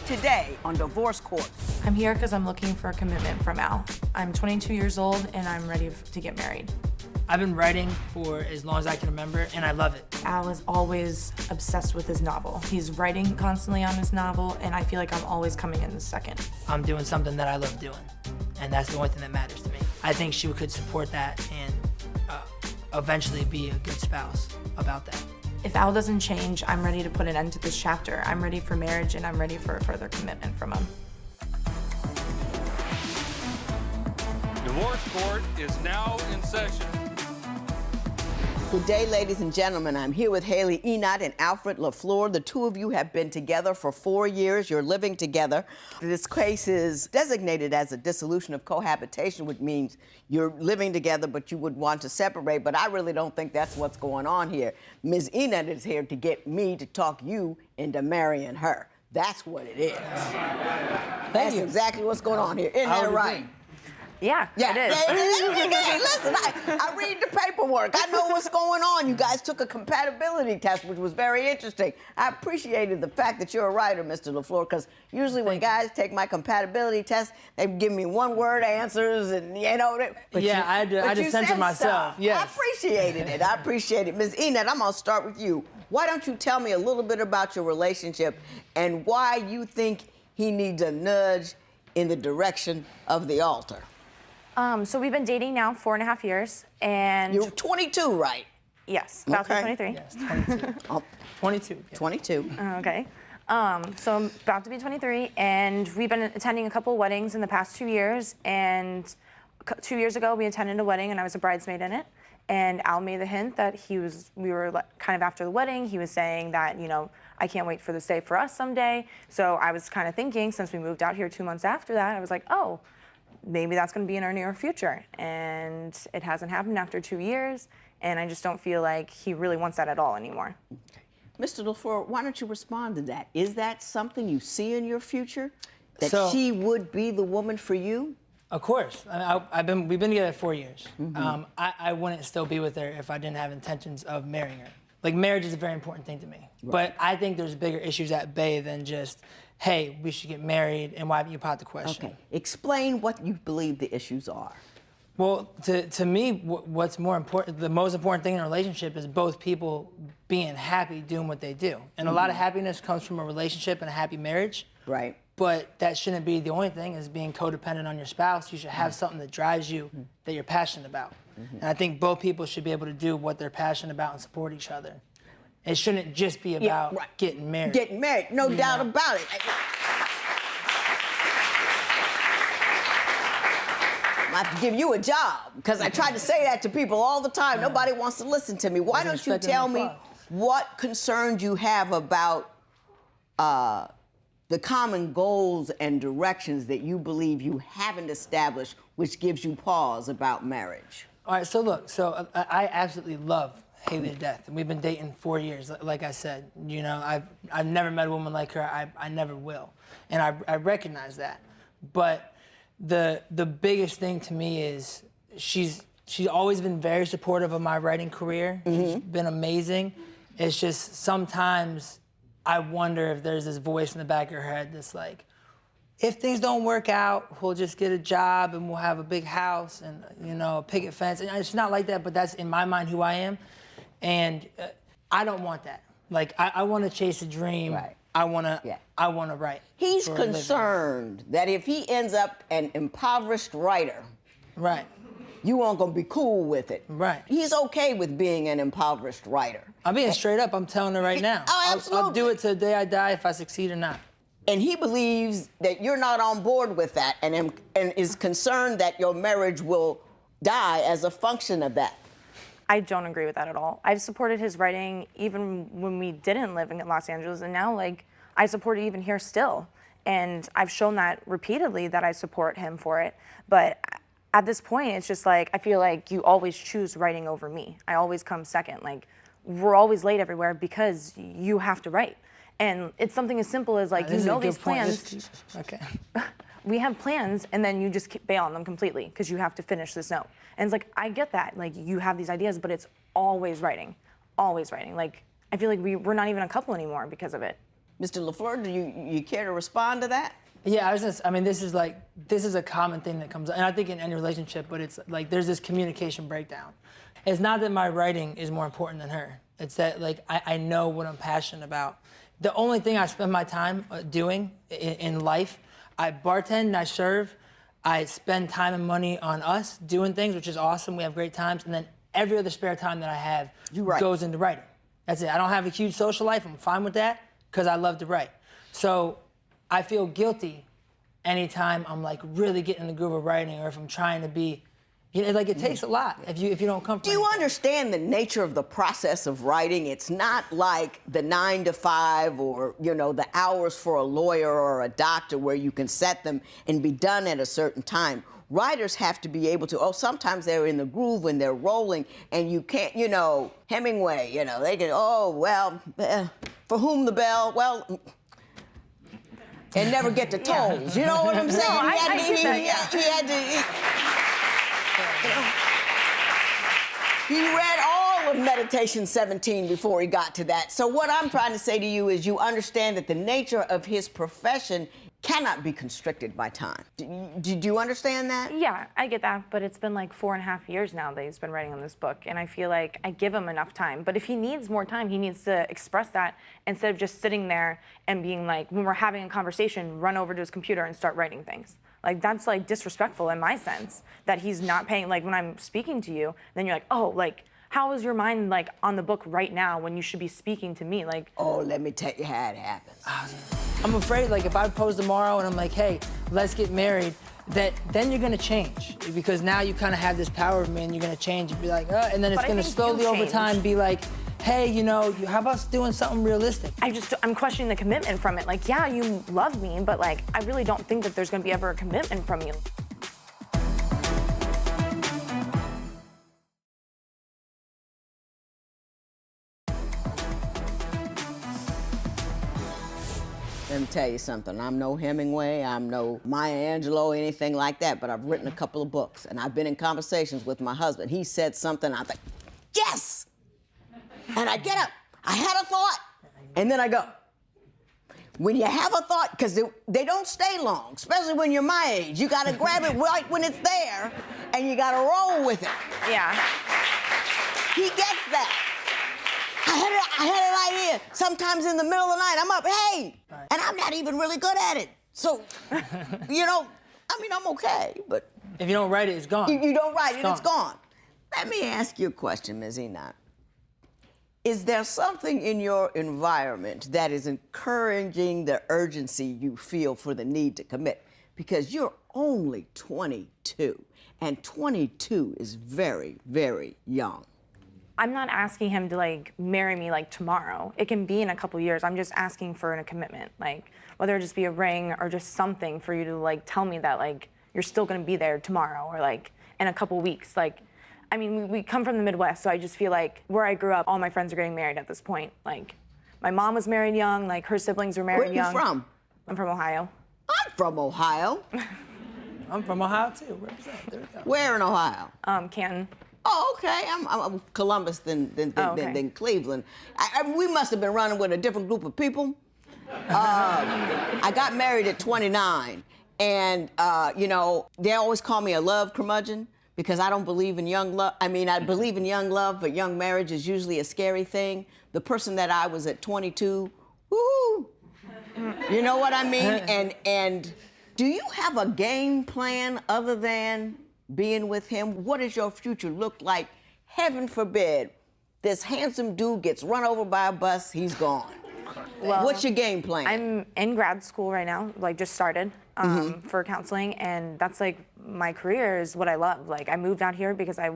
today on Divorce Court. I'm here because I'm looking for a commitment from Al. I'm 22 years old and I'm ready to get married. I've been writing for as long as I can remember, and I love it. Al is always obsessed with his novel. He's writing constantly on his novel, and I feel like I'm always coming in the second. I'm doing something that I love doing, and that's the only thing that matters to me. I think she could support that and eventually be a good spouse about that. If Al doesn't change, I'm ready to put an end to this chapter. I'm ready for marriage, and I'm ready for a further commitment from him. Divorce Court is now in session. Good day, ladies and gentlemen. I'm here with Haely, Enot, and Alfred LaFleur. The two of you have been together for 4 years. You're living together. This case is designated as a dissolution of cohabitation, which means you're living together, but you would want to separate. But I really don't think that's what's going on here. Ms. Enot is here to get me to talk you into marrying her. That's what it is. That's exactly what's going on here. Isn't that right? Yeah, it is. Listen, I read the paperwork. I know what's going on. You guys took a compatibility test, which was very interesting. I appreciated the fact that you're a writer, Mr. LaFleur, because usually when guys take my compatibility test, they give me one-word answers, and you know. I just censor myself. Yes. I appreciated it. I appreciate it. Ms. Enot, I'm gonna start with you. Why don't you tell me a little bit about your relationship and why you think he needs a nudge in the direction of the altar? So we've been dating now 4.5 years, and... You're 22, right? Yes, about to be 23. Yes, 22. 22. Yeah. 22. Okay. So I'm about to be 23, and we've been attending a couple weddings in the past 2 years, and 2 years ago we attended a wedding and I was a bridesmaid in it, and Al made the hint that we were kind of after the wedding, he was saying that, you know, I can't wait for this day for us someday. So I was kind of thinking, since we moved out here 2 months after that, I was like, oh, maybe that's going to be in our near future. And it hasn't happened after 2 years, and I just don't feel like he really wants that at all anymore. Okay. Mr. LaFleur, why don't you respond to that? Is that something you see in your future? That she would be the woman for you? Of course. We've been together 4 years. Mm-hmm. I wouldn't still be with her if I didn't have intentions of marrying her. Like, marriage is a very important thing to me. Right. But I think there's bigger issues at bay than just, hey, we should get married, and why haven't you popped the question? Okay. Explain what you believe the issues are. Well, to me, what's more important, the most important thing in a relationship is both people being happy doing what they do. And a lot of happiness comes from a relationship and a happy marriage. Right. But that shouldn't be the only thing, is being codependent on your spouse. You should have something that drives you, that you're passionate about. And I think both people should be able to do what they're passionate about and support each other. It shouldn't just be about getting married. Getting married, no doubt about it. I have to give you a job, because I try to say that to people all the time. Nobody wants to listen to me. Why don't you tell me what concerns you have about the common goals and directions that you believe you haven't established, which gives you pause about marriage? All right, so look, I absolutely love Haely to death, and we've been dating 4 years. Like I said, you know, I've never met a woman like her. I never will, and I recognize that. But the biggest thing to me is she's always been very supportive of my writing career. She's been amazing. It's just sometimes I wonder if there's this voice in the back of her head that's like, if things don't work out, we'll just get a job and we'll have a big house and, you know, a picket fence. And it's not like that, but that's in my mind who I am. And I don't want that. Like, I want to chase a dream. Right. I want to write. He's concerned that if he ends up an impoverished writer, right, you aren't going to be cool with it. Right. He's okay with being an impoverished writer. I'm being straight up. I'm telling her right now. Oh, absolutely. I'll do it to the day I die if I succeed or not. And he believes that you're not on board with that and is concerned that your marriage will die as a function of that. I don't agree with that at all. I've supported his writing even when we didn't live in Los Angeles, and now, like, I support it even here still. And I've shown that repeatedly, that I support him for it. But at this point, it's just like, I feel like you always choose writing over me. I always come second. Like, we're always late everywhere because you have to write. And it's something as simple as, like, you know these plans. Okay. We have plans, and then you just bail on them completely because you have to finish this note. And it's like, I get that. Like, you have these ideas, but it's always writing. Always writing. Like, I feel like we're not even a couple anymore because of it. Mr. LaFleur, do you care to respond to that? Yeah, this is a common thing that comes up, and I think in any relationship, but it's like there's this communication breakdown. It's not that my writing is more important than her. It's that like I know what I'm passionate about. The only thing I spend my time doing in life, I bartend and I serve. I spend time and money on us doing things, which is awesome. We have great times, and then every other spare time that I have goes into writing. That's it. I don't have a huge social life. I'm fine with that because I love to write. So I feel guilty anytime I'm like really getting in the groove of writing, or if I'm trying to be, like it takes a lot if you don't come from. Do you understand the nature of the process of writing? It's not like the 9 to 5 or, the hours for a lawyer or a doctor where you can set them and be done at a certain time. Writers have to be able to, sometimes they're in the groove when they're rolling, and you can't, Hemingway, they can, for whom the bell, and never get to tolls. You know what I'm saying? No, He read all of Meditation 17 before he got to that. So what I'm trying to say to you is you understand that the nature of his profession cannot be constricted by time. Did you understand that? Yeah, I get that, but it's been like 4.5 years now that he's been writing on this book, and I feel like I give him enough time. But if he needs more time, he needs to express that instead of just sitting there and being like, when we're having a conversation, run over to his computer and start writing things. Like, that's like disrespectful in my sense, that he's not paying, like when I'm speaking to you, then you're like, oh, like, how is your mind like on the book right now when you should be speaking to me? Like, oh, let me tell you how it happens. I'm afraid, like, if I pose tomorrow and I'm like, hey, let's get married, that then you're gonna change, because now you kind of have this power of me, and you're gonna change and be like, and then it's gonna slowly over time be like, hey, how about doing something realistic? I'm questioning the commitment from it. Like, yeah, you love me, but like, I really don't think that there's gonna be ever a commitment from you. Let me tell you something. I'm no Hemingway, I'm no Maya Angelou, anything like that, but I've written a couple of books, and I've been in conversations with my husband. He said something, I think, yes! And I get up, I had a thought, and then I go. When you have a thought, because they don't stay long, especially when you're my age. You gotta grab it right when it's there, and you gotta roll with it. Yeah. He gets that. I had an idea. Sometimes in the middle of the night, I'm up, hey! And I'm not even really good at it. So, I'm okay, but... If you don't write it, it's gone. You don't write it, it's gone. Let me ask you a question, Ms. Enot. Is there something in your environment that is encouraging the urgency you feel for the need to commit? Because you're only 22, and 22 is very, very young. I'm not asking him to like marry me like tomorrow. It can be in a couple years. I'm just asking for a commitment, like whether it just be a ring or just something for you to like tell me that like you're still gonna be there tomorrow or like in a couple weeks. Like, I mean, we come from the Midwest, so I just feel like where I grew up, all my friends are getting married at this point. Like, my mom was married young, like her siblings were married young. Where are you from? I'm from Ohio. I'm from Ohio. I'm from Ohio too. Represent. There we go. Where in Ohio? Canton. Oh, okay. I'm Columbus than Cleveland. We must have been running with a different group of people. I got married at 29, and they always call me a love curmudgeon because I don't believe in young love. I mean, I believe in young love, but young marriage is usually a scary thing. The person that I was at 22, woo! You know what I mean? And do you have a game plan other than being with him? What does your future look like? Heaven forbid, this handsome dude gets run over by a bus, he's gone. Well, what's your game plan? I'm in grad school right now, like just started for counseling, and that's like my career is what I love. Like I moved out here because I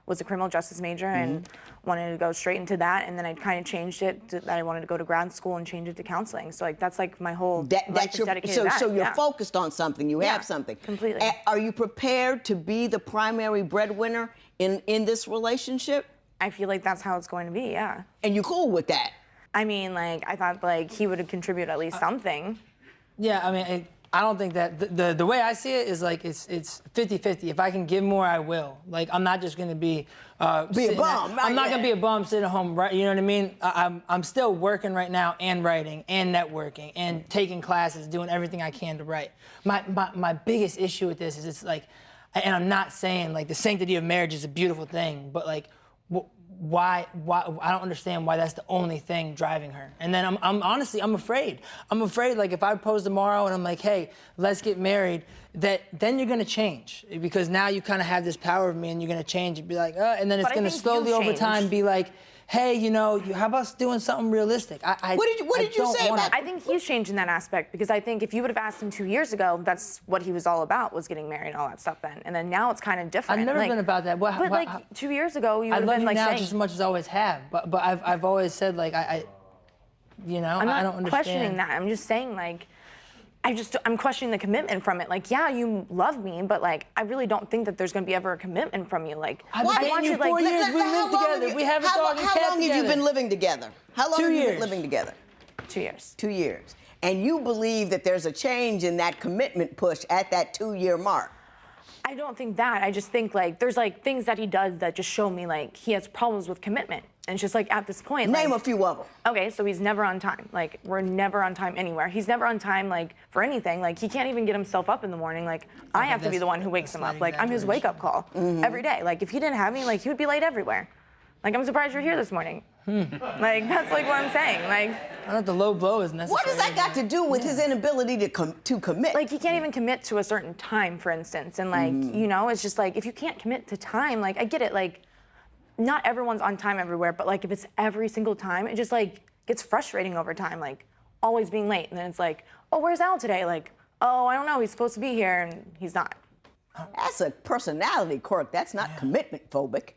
was a criminal justice major and wanted to go straight into that, and then I kind of changed it that I wanted to go to grad school and change it to counseling. So like that's like my whole life is dedicated to that. So you're focused on something, you have something. Completely. Are you prepared to be the primary breadwinner in this relationship? I feel like that's how it's going to be, yeah. And you're cool with that? I mean, like, I thought, like, he would contribute at least something. Yeah, I mean, I don't think that the way I see it is like it's 50-50. If I can give more, I will. Like I'm not just gonna be a bum. I'm not gonna be a bum sitting at home, right? You know what I mean? I'm still working right now and writing and networking and taking classes, doing everything I can to write. My biggest issue with this is it's like, and I'm not saying like the sanctity of marriage is a beautiful thing, but like why I don't understand why that's the only thing driving her. And then I'm honestly afraid. I'm afraid like if I propose tomorrow and I'm like, hey, let's get married, that then you're gonna change because now you kind of have this power of me and you're gonna change and be like, and then it's gonna slowly over time be like, hey, you know, how about doing something realistic? What did you say about? I think he's changed in that aspect because I think if you would have asked him 2 years ago, that's what he was all about, was getting married and all that stuff then. And then now it's kind of different. I've never been about that. But like 2 years ago, you would have been like I love you now saying, just as much as I always have. But I've always said like I you know, I'm not I don't understand. questioning that. I'm just saying like, I'm questioning the commitment from it. Like, yeah, you love me, but like, I really don't think that there's gonna be ever a commitment from you. Like, I want you 4 years. We live together. We have a dog and cat together. How long have you been living together? How long have you been living together? 2 years. 2 years. And you believe that there's a change in that commitment push at that 2-year mark? I don't think that. I just think like there's like things that he does that just show me like he has problems with commitment. And it's just like at this point. Name like, a few of them. Okay, so he's never on time. Like we're never on time anywhere. He's never on time like for anything. Like he can't even get himself up in the morning. Like I have to be the one who wakes him up. Like I'm his wake up call every day. Like if he didn't have me, like he would be late everywhere. Like I'm surprised you're here this morning. Like that's like what I'm saying. Like I don't know if the low blow is necessary. What does that got to do with his inability to commit? Like he can't even commit to a certain time, for instance. And like, you know, it's just like if you can't commit to time, like I get it, like not everyone's on time everywhere, but like if it's every single time, it just like gets frustrating over time, like always being late. And then it's like, oh, where's Al today? Like, oh, I don't know, he's supposed to be here and he's not. That's a personality quirk. That's not commitment phobic.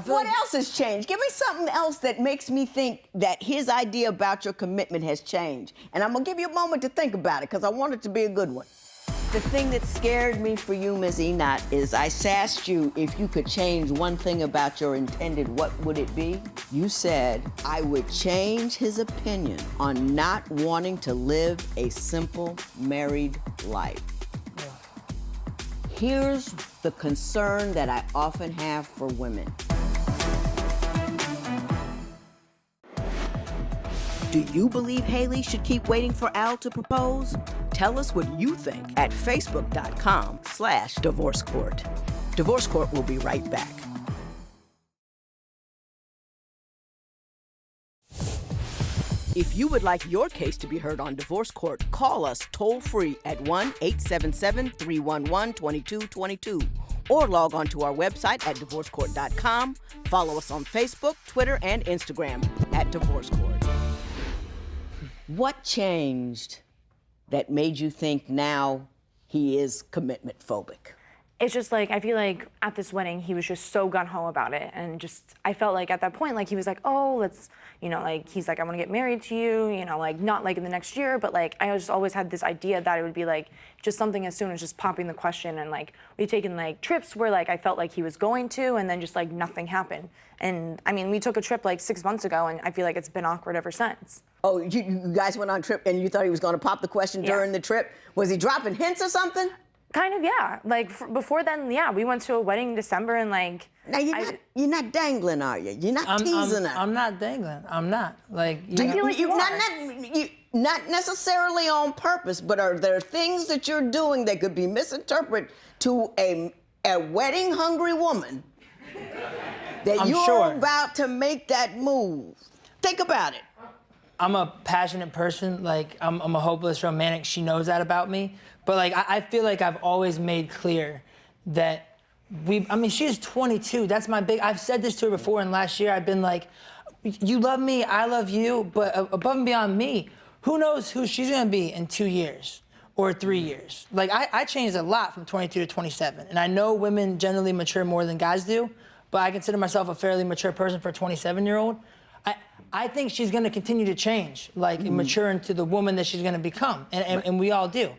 What else has changed? Give me something else that makes me think that his idea about your commitment has changed. And I'm gonna give you a moment to think about it because I want it to be a good one. The thing that scared me for you, Ms. Enot, is I asked you if you could change one thing about your intended, what would it be? You said, I would change his opinion on not wanting to live a simple married life. Here's the concern that I often have for women. Do you believe Haely should keep waiting for Al to propose? Tell us what you think at facebook.com/Divorce Court. Divorce Court will be right back. If you would like your case to be heard on Divorce Court, call us toll-free at 1-877-311-2222 or log on to our website at divorcecourt.com. Follow us on Facebook, Twitter, and Instagram at Divorce Court. What changed that made you think now he is commitment phobic? It's just like, I feel like at this wedding, he was just so gung-ho about it. And just, I felt like at that point, like he was like, oh, let's, you know, like, he's like, I want to get married to you, you know, like, not like in the next year, but like, I just always had this idea that it would be like, just something as soon as just popping the question. And like, we'd taken like trips where like, I felt like he was going to, and then just like nothing happened. And I mean, we took a trip like 6 months ago, and I feel like it's been awkward ever since. Oh, you guys went on a trip and you thought he was going to pop the question during the trip? Was he dropping hints or something? Kind of, yeah. Like before then, yeah, we went to a wedding in December and like. Now you're not dangling, are you? You're not teasing her. I'm not dangling. I'm not. Like. I feel like you are. Not necessarily on purpose, but are there things that you're doing that could be misinterpreted to a wedding-hungry woman that you're about to make that move? Think about it. I'm a passionate person. Like, I'm a hopeless romantic. She knows that about me. But, like, I feel like I've always made clear that I mean, she's 22. That's my big, I've said this to her before, and last year I've been like, you love me, I love you, but above and beyond me, who knows who she's gonna be in 2 years or 3 years. Like, I changed a lot from 22 to 27. And I know women generally mature more than guys do, but I consider myself a fairly mature person for a 27-year-old. I think she's gonna continue to change, like, and mature into the woman that she's gonna become, and we all do,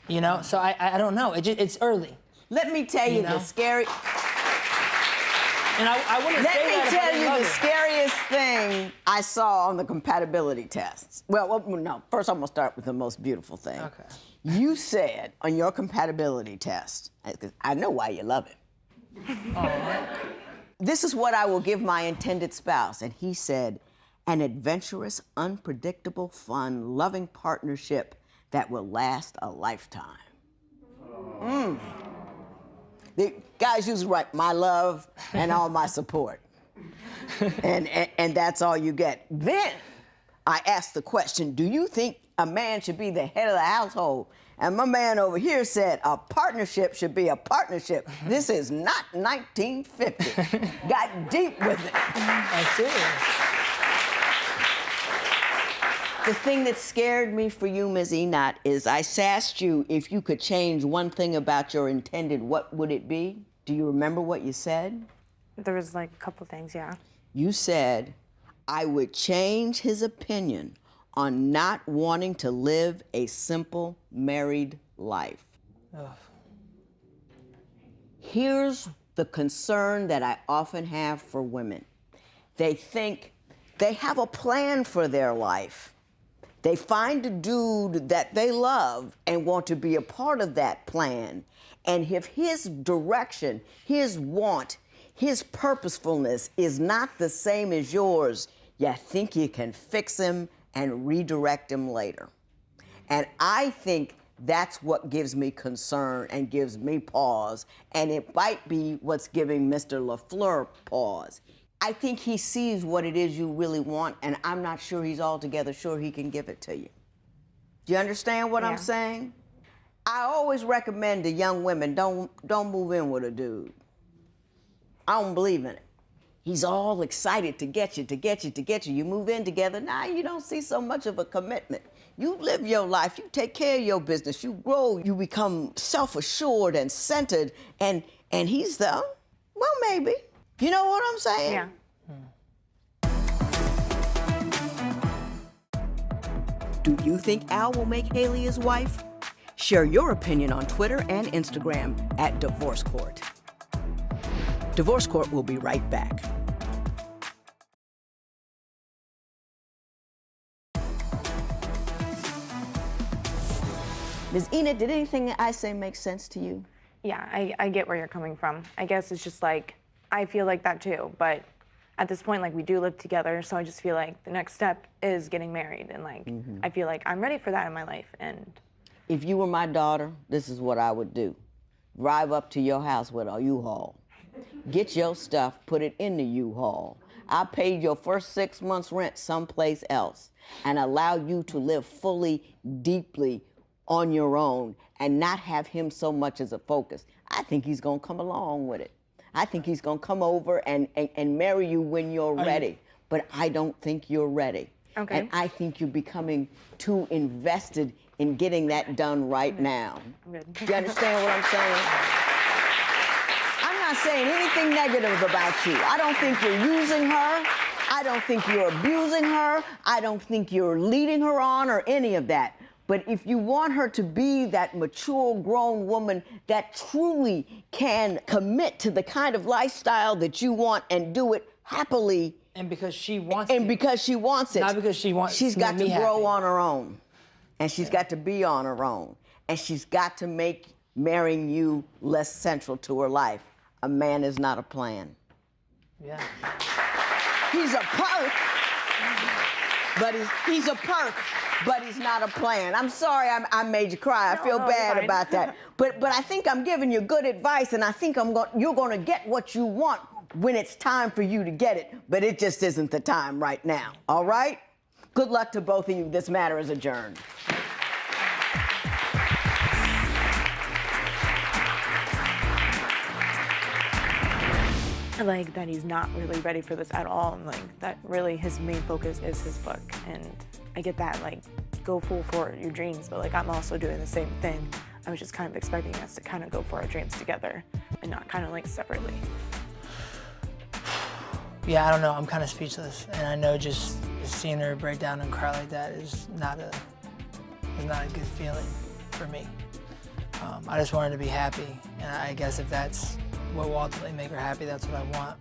you know? So I don't know, it's early. Let me tell you the scary... And I wouldn't say that if I didn't love her. Let me tell you the biggest thing I saw on the compatibility tests. Well, no, first I'm gonna start with the most beautiful thing. Okay. You said on your compatibility test, 'cause I know why you love him. This is what I will give my intended spouse. And he said, an adventurous, unpredictable, fun, loving partnership that will last a lifetime. The guys usually write my love and all my support. and that's all you get. Then I asked the question, do you think a man should be the head of the household? And my man over here said a partnership should be a partnership. This is not 1950. Got deep with it. That's it. The thing that scared me for you, Ms. Enot, is I asked you if you could change one thing about your intended, what would it be? Do you remember what you said? There was like a couple things, yeah. You said, I would change his opinion on not wanting to live a simple married life. Ugh. Here's the concern that I often have for women. They think they have a plan for their life. They find a dude that they love and want to be a part of that plan. And if his direction, his want, his purposefulness is not the same as yours, you think you can fix him and redirect him later. And I think that's what gives me concern and gives me pause. And it might be what's giving Mr. LaFleur pause. I think he sees what it is you really want, and I'm not sure he's altogether sure he can give it to you. Do you understand what I'm saying? I always recommend to young women, don't move in with a dude. I don't believe in it. He's all excited to get you, to get you, to get you. You move in together, now you don't see so much of a commitment. You live your life, you take care of your business, you grow, you become self-assured and centered, and he's the, well, maybe. You know what I'm saying? Yeah. Do you think Al will make Haely his wife? Share your opinion on Twitter and Instagram at Divorce Court. Divorce Court will be right back. Ms. Enot, did anything I say make sense to you? Yeah, I get where you're coming from. I guess it's just like, I feel like that too, but at this point, like, we do live together, so I just feel like the next step is getting married, and like, I feel like I'm ready for that in my life, and... If you were my daughter, this is what I would do. Drive up to your house with a U-Haul. Get your stuff, put it in the U-Haul. I paid your first 6 months' rent someplace else and allow you to live fully, deeply on your own and not have him so much as a focus. I think he's gonna come along with it. I think he's gonna come over and marry you when you're ready. But I don't think you're ready. Okay. And I think you're becoming too invested in getting that done right now. Good. Do you understand what I'm saying? I'm not saying anything negative about you. I don't think you're using her. I don't think you're abusing her. I don't think you're leading her on or any of that. But if you want her to be that mature, grown woman that truly can commit to the kind of lifestyle that you want and do it happily. And because she wants And it. because she wants it. Not because she wants She's got to me grow happy. on her own. And she's got to be on her own. And she's got to make marrying you less central to her life. A man is not a plan. Yeah. He's a perk, but he's a perk, but he's not a plan. I'm sorry I made you cry. I feel No, bad you're fine. about that. But I think I'm giving you good advice, and I think you're going to get what you want when it's time for you to get it. But it just isn't the time right now. All right? Good luck to both of you. This matter is adjourned. I like that he's not really ready for this at all, and like that really his main focus is his book. And I get that, like, go full for your dreams, but like I'm also doing the same thing. I was just kind of expecting us to kind of go for our dreams together and not kind of like separately. Yeah, I don't know. I'm kind of speechless, and I know just seeing her break down and cry like that is not a good feeling for me. I just want her to be happy, and I guess if that's what will ultimately make her happy, that's what I want.